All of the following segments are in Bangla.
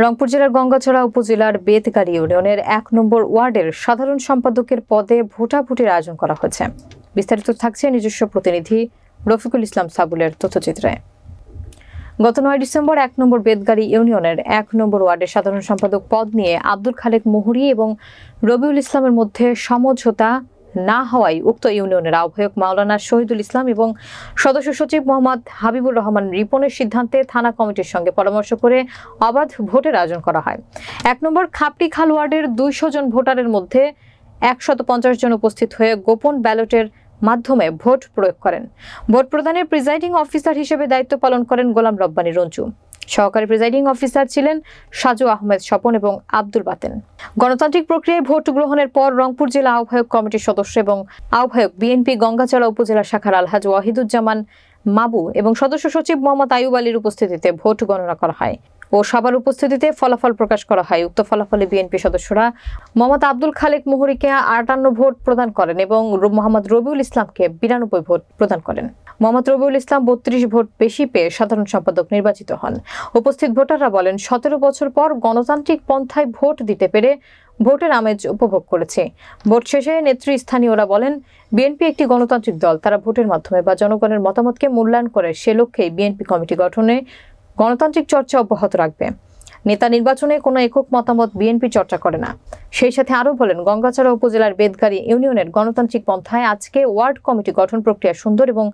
রংপুর জেলার গঙ্গাচড়া উপজেলার বেতগাড়ি ইউনিয়নের ১ নম্বর ওয়ার্ডের সাধারণ সম্পাদকের পদে ভোটাভুটির আয়োজন করা হয়েছে। বিস্তারিত থাকছে নিজস্ব প্রতিনিধি রফিকুল ইসলাম সাবুলের তথ্যচিত্রে। গত ৯ ডিসেম্বর ১ নম্বর বেতগাড়ি ইউনিয়নের ১ নম্বর ওয়ার্ডের সাধারণ সম্পাদক পদ নিয়ে আব্দুল খালেক মুহুরী এবং রবিউল ইসলামের মধ্যে সমঝোতা না হওয়ায় উক্ত ইউনিয়নের আহ্বায়ক মাওলানা শহীদুল ইসলাম এবং সদস্য সচিব মোহাম্মদ হাবিবুর রহমান রিপনের সিদ্ধান্তে থানা কমিটির সঙ্গে পরামর্শ করে অবাধ ভোটের আয়োজন করা হয়। ১ নম্বর খাপটিখাল ওয়ার্ডের ২০০ জন ভোটারের মধ্যে ১৫০ জন উপস্থিত হয়ে গোপন ব্যালটের মাধ্যমে ভোট প্রয়োগ করেন। ভোট প্রদানের প্রিজাইডিং অফিসার হিসেবে দায়িত্ব পালন করেন গোলাম রব্বানী রঞ্জু। সহকারী প্রিজাইডিং অফিসার ছিলেন সাজু আহমেদ স্বপন এবং আব্দুল বাতেন। গণতান্ত্রিক প্রক্রিয়ায় ভোট গ্রহণের পর রংপুর জেলা আহ্বায়ক কমিটির সদস্য এবং আহ্বায়ক বিএনপি গঙ্গাচড়া উপজেলা শাখার আলহাজ ওয়াহিদুজ্জামান মাবু এবং সদস্য সচিব মোহাম্মদ আইয়ুব আলীর উপস্থিতিতে ভোট গণনা করা হয় ও সবার উপস্থিতিতে ফলাফল প্রকাশ করা হয়। উক্ত ফলাফলে বিএনপি সদস্যরা মোহাম্মদ আব্দুল খালেক মুহুরীকে ৫৮ ভোট প্রদান করেন এবং মোহাম্মদ রবিউল ইসলামকে ৯২ ভোট প্রদান করেন। মোহাম্মদ রবিউল ইসলাম ৩২ ভোট বেশি পেয়ে সাধারণ সম্পাদক নির্বাচিত হন। উপস্থিত ভোটাররা বলেন, ১৭ বছর পর গণতান্ত্রিক পন্থায় ভোট দিতে পেরে ভোটের আমেজ উপভোগ করেছে। ভোট শেষে নেতৃস্থানীয়রা বলেন, বিএনপি একটি গণতান্ত্রিক দল, তারা ভোটের মাধ্যমে বা জনগণের মতামতকে মূল্যায়ন করে সে লক্ষ্যেই বিএনপি কমিটি গঠনে গণতান্ত্রিক চর্চা অব্যাহত রাখবে। নেতা নির্বাচনে কোনো একক মতামত বিএনপি চর্চা করে না। সেই সাথে আরও বলেন, গঙ্গাচড়া উপজেলার বেতগাড়ি ইউনিয়নের গণতান্ত্রিক পন্থায় আজকে ওয়ার্ড কমিটি গঠন প্রক্রিয়া সুন্দর এবং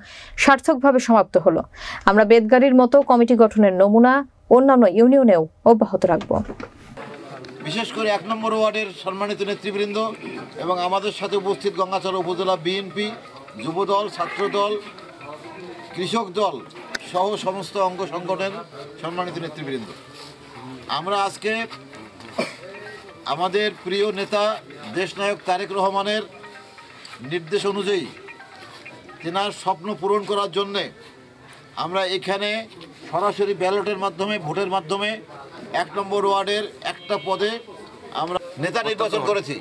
সার্থকভাবে সমাপ্ত হলো। আমরা বেতগাড়ির মতো কমিটি গঠনের নমুনা অন্যান্য ইউনিয়নেও অব্যাহত রাখব। বিশেষ করে ১ নম্বর ওয়ার্ডের সম্মানিত নেতৃবৃন্দ এবং আমাদের সাথে উপস্থিত গঙ্গাচড়া উপজেলা বিএনপি, যুবদল, ছাত্রদল, কৃষক দল সহ সমস্ত অঙ্গ সংগঠনের সম্মানিত নেতৃবৃন্দ, আমরা আজকে আমাদের প্রিয় নেতা দেশনায়ক তারেক রহমানের নির্দেশ অনুযায়ী তেনার স্বপ্ন পূরণ করার জন্যে আমরা এখানে সরাসরি ব্যালটের মাধ্যমে ভোটের মাধ্যমে ১ নম্বর ওয়ার্ডের একটা পদে আমরা নেতা নির্বাচন করেছি।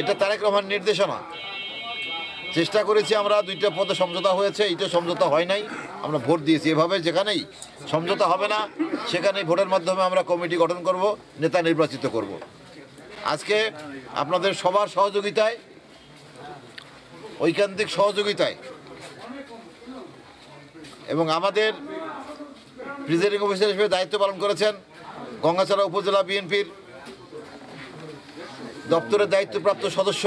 এটা তারেক রহমান নির্দেশনা। চেষ্টা করেছি আমরা, ২টা পদে সমঝোতা হয়েছে, এটা সমঝোতা হয় নাই, আমরা ভোট দিয়েছি। এভাবে যেখানেই সমঝোতা হবে না সেখানেই ভোটের মাধ্যমে আমরা কমিটি গঠন করব, নেতা নির্বাচিত করব। আজকে আপনাদের সবার সহযোগিতায়, ঐকান্তিক সহযোগিতায় এবং আমাদের প্রিজাইডিং অফিসার হিসেবে দায়িত্ব পালন করেছেন গঙ্গাচড়া উপজেলা বিএনপির দপ্তরের দায়িত্বপ্রাপ্ত সদস্য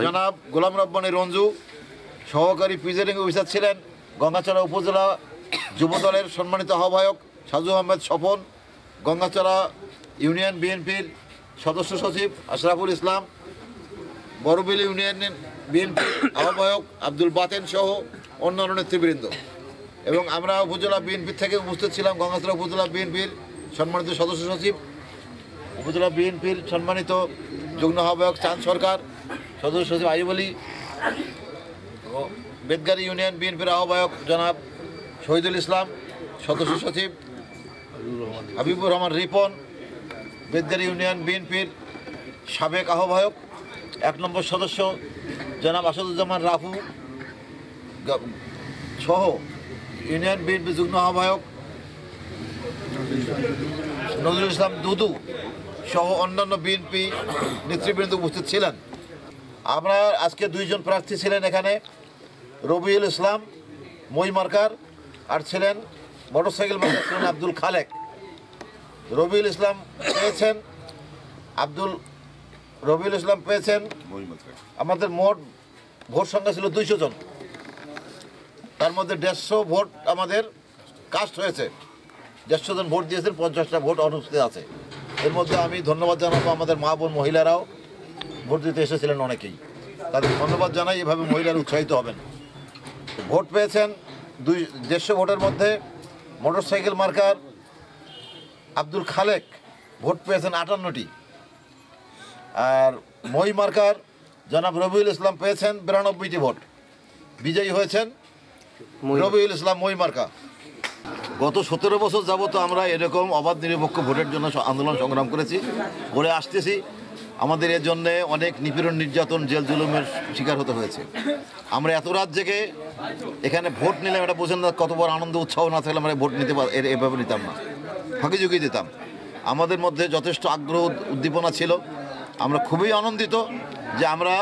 জনাব গোলাম রব্বানী রঞ্জু। সহকারী প্রিজাইডিং অফিসার ছিলেন গঙ্গাচড়া উপজেলা যুবদলের সম্মানিত আহ্বায়ক সাজু আহমেদ স্বপন। গঙ্গাচড়া ইউনিয়ন বিএনপির সদস্য সচিব আশরাফুল ইসলাম, বড়বিল ইউনিয়ন বিএনপির আহ্বায়ক আব্দুল বাতেন সহ অন্যান্য নেতৃবৃন্দ। এবং আমরা উপজেলা বিএনপি থেকে উপস্থিত ছিলাম গঙ্গাচড়া উপজেলা বিএনপির সম্মানিত সদস্য সচিব, উপজেলা বিএনপির সম্মানিত যুগ্ম আহ্বায়ক চাঁদ সরকার, সদস্য সচিব আইয়ুব আলী, বেতগাড়ি ইউনিয়ন বিএনপির আহ্বায়ক জনাব শহীদুল ইসলাম, সদস্য সচিব হাবিবুর রহমান রিপন, বেতগাড়ি ইউনিয়ন বিএনপির সাবেক আহ্বায়ক ১ নম্বর সদস্য জনাব আসাদুজ্জামান রাফু সহ ইউনিয়ন বিএনপি যুগ্ম আহ্বায়ক নজরুল ইসলাম দুদু সহ অন্যান্য বিএনপি নেতৃবৃন্দ উপস্থিত ছিলেন। আমরা আজকে ২ জন প্রার্থী ছিলেন এখানে, রবিউল ইসলাম মই মার্কার, আর ছিলেন মোটরসাইকেল মার্কার ছিলেন আব্দুল খালেক। রবিউল ইসলাম পেয়েছেন আমাদের মোট ভোট সংখ্যা ছিল ২০০ জন, তার মধ্যে ১৫০ ভোট আমাদের কাস্ট হয়েছে। ১৫০ জন ভোট দিয়েছেন, ৫০টা ভোট অনুপস্থিত আছে। এর মধ্যে আমি ধন্যবাদ জানাবো আমাদের মা বোন মহিলারাও ভোট দিতে এসেছিলেন অনেকেই, তাদের ধন্যবাদ জানাই। এভাবে মহিলারা উৎসাহিত হবেন। ভোট পেয়েছেন ১৫০ ভোটের মধ্যে মোটরসাইকেল মার্কার আব্দুল খালেক ভোট পেয়েছেন ৫৮টি, আর মই মার্কার জনাব রবিউল ইসলাম পেয়েছেন ৯২টি ভোট। বিজয়ী হয়েছেন রবিউল ইসলাম মই মার্কা। গত ১৭ বছর যাবত আমরা এরকম অবাধ নিরপেক্ষ ভোটের জন্য আন্দোলন সংগ্রাম করে আসতেছি। আমাদের এর জন্যে অনেক নিপীড়ন, নির্যাতন, জেল জুলুমের শিকার হতে হয়েছে। আমরা এত রাত জেগে এখানে ভোট নিলাম, এটা বোঝেন না কত বড় আনন্দ উৎসাহ না থাকলে আমরা ভোট এভাবে নিতাম না। ফাঁকি ঝুঁকি দিতাম। আমাদের মধ্যে যথেষ্ট আগ্রহ উদ্দীপনা ছিল। আমরা খুবই আনন্দিত যে আমরা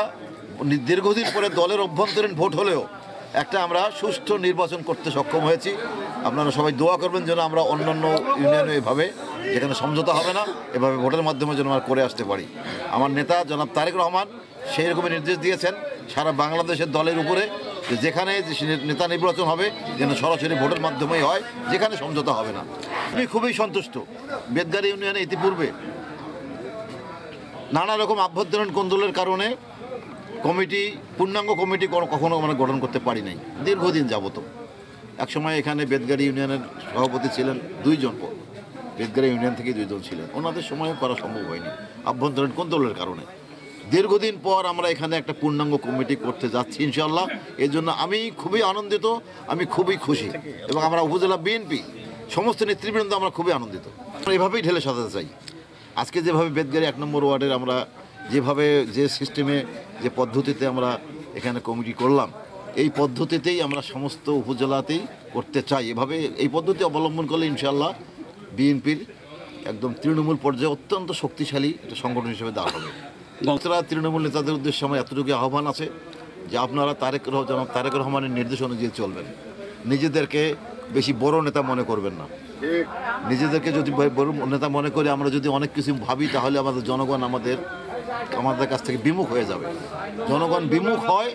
দীর্ঘদিন পরে দলের অভ্যন্তরীণ ভোট হলেও একটা আমরা সুষ্ঠু নির্বাচন করতে সক্ষম হয়েছি। আপনারা সবাই দোয়া করবেন যেন আমরা অন্যান্য ইউনিয়নে এভাবে, যেখানে সমঝোতা হবে না, এভাবে ভোটের মাধ্যমে যেন আমরা করে আসতে পারি। আমার নেতা জনাব তারেক রহমান সেই রকমই নির্দেশ দিয়েছেন সারা বাংলাদেশের দলের উপরে, যে যেখানে নেতা নির্বাচন হবে যেন সরাসরি ভোটের মাধ্যমেই হয়, যেখানে সমঝোতা হবে না। আমি খুবই সন্তুষ্ট। বেদগাড়ি ইউনিয়নে ইতিপূর্বে নানা রকম আভ্যন্তরীণ কোন্দলের কারণে পূর্ণাঙ্গ কমিটি কখনো আমরা গঠন করতে পারি নাই দীর্ঘদিন যাবত। একসময় এখানে বেদগাড়ি ইউনিয়নের সভাপতি ছিলেন 2 জন, বেদগাড়ি ইউনিয়ন থেকে 2 জন ছিলেন। ওনাদের সময় করা সম্ভব হয়নি আভ্যন্তরীণ কোন্দলের কারণে। দীর্ঘদিন পর আমরা এখানে একটা পূর্ণাঙ্গ কমিটি করতে যাচ্ছি ইনশাআল্লাহ। এই জন্য আমি খুবই আনন্দিত, আমি খুবই খুশি, এবং আমরা উপজেলা বিএনপি সমস্ত নেতৃবৃন্দ আমরা খুবই আনন্দিত। আমরা এভাবেই ঢেলে সাজাতে চাই। আজকে যেভাবে বেদগাড়ি 1 নম্বর ওয়ার্ডের আমরা যেভাবে যে সিস্টেমে যে পদ্ধতিতে আমরা এখানে কমিটি করলাম, এই পদ্ধতিতেই আমরা সমস্ত উপজেলাতেই করতে চাই। এভাবে এই পদ্ধতি অবলম্বন করলে ইনশাআল্লাহ বিএনপির একদম তৃণমূল পর্যায়ে অত্যন্ত শক্তিশালী একটা সংগঠন হিসেবে দাঁড় হবে। তৃণমূল নেতাদের উদ্দেশ্যে আমার এতটুকু আহ্বান আছে যে আপনারা তারেক রহমানের নির্দেশ অনুযায়ী চলবেন। নিজেদেরকে বেশি বড় নেতা মনে করবেন না। নিজেদেরকে যদি বড় নেতা মনে করে আমরা যদি অনেক কিছু ভাবি, তাহলে আমাদের জনগণ আমাদের কাছ থেকে বিমুখ হয়ে যাবে। জনগণ বিমুখ হয়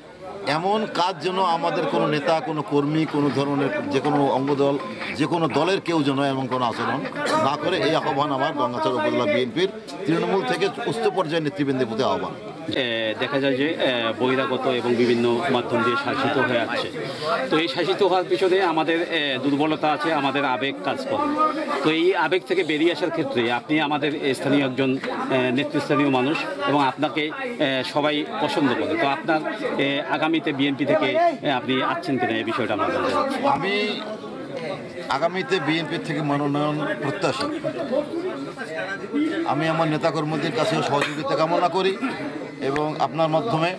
এমন কাজ যেন আমাদের কোনো নেতা, কোনো কর্মী, কোনো ধরনের যে কোনো অঙ্গদল, যে কোনো দলের কেউ যেন এমন কোনো আচরণ না করে, এই আহ্বান আমার গঙ্গাচড় উপজেলা বিএনপির তৃণমূল থেকে উচ্চ পর্যায়ের নেতৃবৃন্দের প্রতি আহ্বান। দেখা যায় যে বহিরাগত এবং বিভিন্ন মাধ্যম দিয়ে শাসিত হয়ে আসছে। তো এই শাসিত হওয়ার পিছনে আমাদের দুর্বলতা আছে, আমাদের আবেগ কাজ করে। তো এই আবেগ থেকে বেরিয়ে আসার ক্ষেত্রে আপনি আমাদের স্থানীয় একজন নেতৃস্থানীয় মানুষ, এবং আপনাকে সবাই পছন্দ করে। তো আপনার আগামীতে বিএনপি থেকে আপনি আসছেন কিনা এই বিষয়টা আমরা জানতে চাচ্ছি। আমি আগামীতে বিএনপি থেকে মনোনয়ন প্রত্যাশী। আমি আমার নেতাকর্মীদের কাছে সহযোগিতা কামনা করি, এবং আপনার মাধ্যমে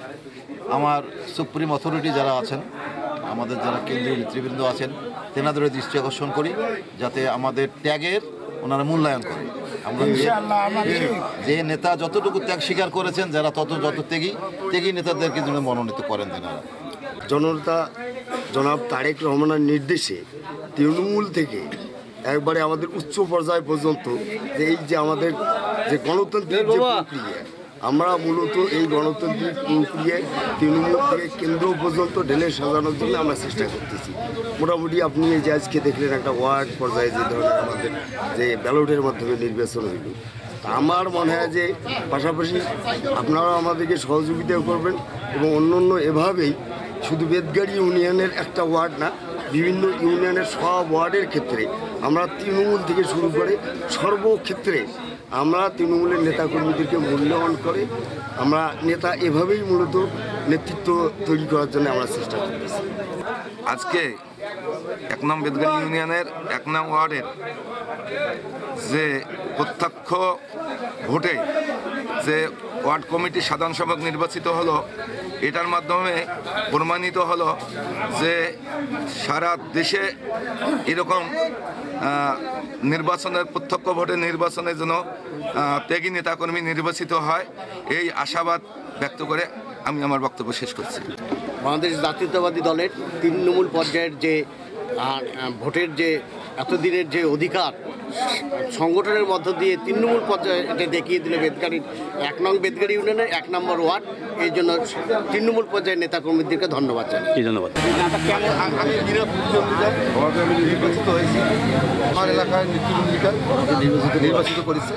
আমার সুপ্রিম অথরিটি যারা আছেন, আমাদের যারা কেন্দ্রীয় নেতৃবৃন্দ আছেন, তেনাদের দৃষ্টি আকর্ষণ করি যাতে আমাদের ত্যাগের ওনারা মূল্যায়ন করে। আমরা যে নেতা যতটুকু ত্যাগ স্বীকার করেছেন, যারা যত ত্যাগী নেতাদেরকে যেন মনোনীত করেন তেনারা। জননেতা জনাব তারেক রহমানের নির্দেশে তৃণমূল থেকে একবারে আমাদের উচ্চ পর্যায় পর্যন্ত যে এই যে আমাদের যে গণতান্ত্রিক যে প্রক্রিয়া, আমরা মূলত এই গণতান্ত্রিক প্রক্রিয়ায় তৃণমূল থেকে কেন্দ্র পর্যন্ত ঢেলে সাজানোর জন্য আমরা চেষ্টা করতেছি। মোটামুটি আপনি এই যে আজকে দেখলেন একটা ওয়ার্ড পর্যায়ে যে ধরনের আমাদের যে ব্যালটের মাধ্যমে নির্বাচন হইল, তা আমার মনে হয় যে পাশাপাশি আপনারা আমাদেরকে সহযোগিতা করবেন, এবং অন্য এভাবেই শুধু বেদগাড়ি ইউনিয়নের একটা ওয়ার্ড না, বিভিন্ন ইউনিয়নের সব ওয়ার্ডের ক্ষেত্রে আমরা তৃণমূল থেকে শুরু করে সর্বক্ষেত্রে আমরা তৃণমূলের নেতাকর্মীদেরকে মূল্যায়ন করে আমরা নেতা এভাবেই মূলত নেতৃত্ব তৈরি করার জন্য আমরা চেষ্টা করতেছি। আজকে 1 নং বেদগাড়ি ইউনিয়নের 1 নং ওয়ার্ডের যে প্রত্যক্ষ ভোটে যে ওয়ার্ড কমিটির সাধারণ সম্পাদক নির্বাচিত হলো, এটার মাধ্যমে প্রমাণিত হলো যে সারা দেশে এরকম নির্বাচনের প্রত্যক্ষ ভোটে নির্বাচনের জন্য ত্যাগী নেতাকর্মী নির্বাচিত হয়। এই আশাবাদ ব্যক্ত করে আমি আমার বক্তব্য শেষ করছি। বাংলাদেশ জাতীয়তাবাদী দলের তৃণমূল পর্যায়ের যে ভোটের যে এতদিনের যে অধিকার সংগঠনের মধ্য দিয়ে তৃণমূল পর্যায়ে এটা দেখিয়ে দিলে বেদগাড়ির 1 নং বেদগাড়ি ইউনিয়নের 1 নম্বর ওয়ার্ড, এই জন্য তৃণমূল পর্যায়ের নেতাকর্মীদেরকে ধন্যবাদ জানাই। ধন্যবাদ। আমি নির্বাচিত হয়েছি, আমার এলাকায় নির্বাচিত করেছে।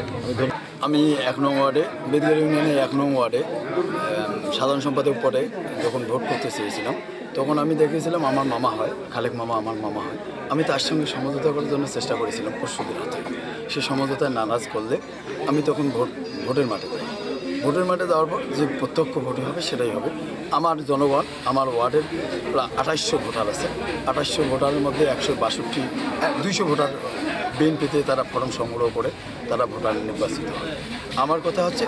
আমি 1 নং ওয়ার্ডে বেদগাড়ি ইউনিয়নের 1 নং ওয়ার্ডে সাধারণ সম্পাদক পদে যখন ভোট করতে চেয়েছিলাম, তখন আমি দেখেছিলাম আমার মামা হয়, খালেক মামা আমার মামা হয়। আমি তার সঙ্গে সমঝোতা করার জন্য চেষ্টা করেছিলাম পরশুদিন রাতে। সে সমঝোতায় নারাজ করলে আমি তখন ভোটের মাঠে যাই। ভোটের মাঠে যাওয়ার পর যে প্রত্যক্ষ ভোট হবে সেটাই হবে। আমার জনগণ, আমার ওয়ার্ডের প্রায় 2800 ভোটার আছে। 2800 ভোটারের মধ্যে 200 ভোটার বিএনপিতে তারা ফর্ম সংগ্রহ করে তারা ভোটার নির্বাচিত হয়। আমার কথা হচ্ছে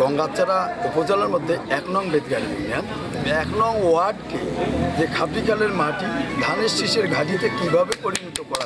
গঙ্গাচড়া উপজেলার মধ্যে 1 নং বেদগাড়ি ইউনিয়ন 1 নং ওয়ার্ডকে যে খাবরিকালের মাটি ধানের শীষের ঘাটিতে কীভাবে পরিণত করা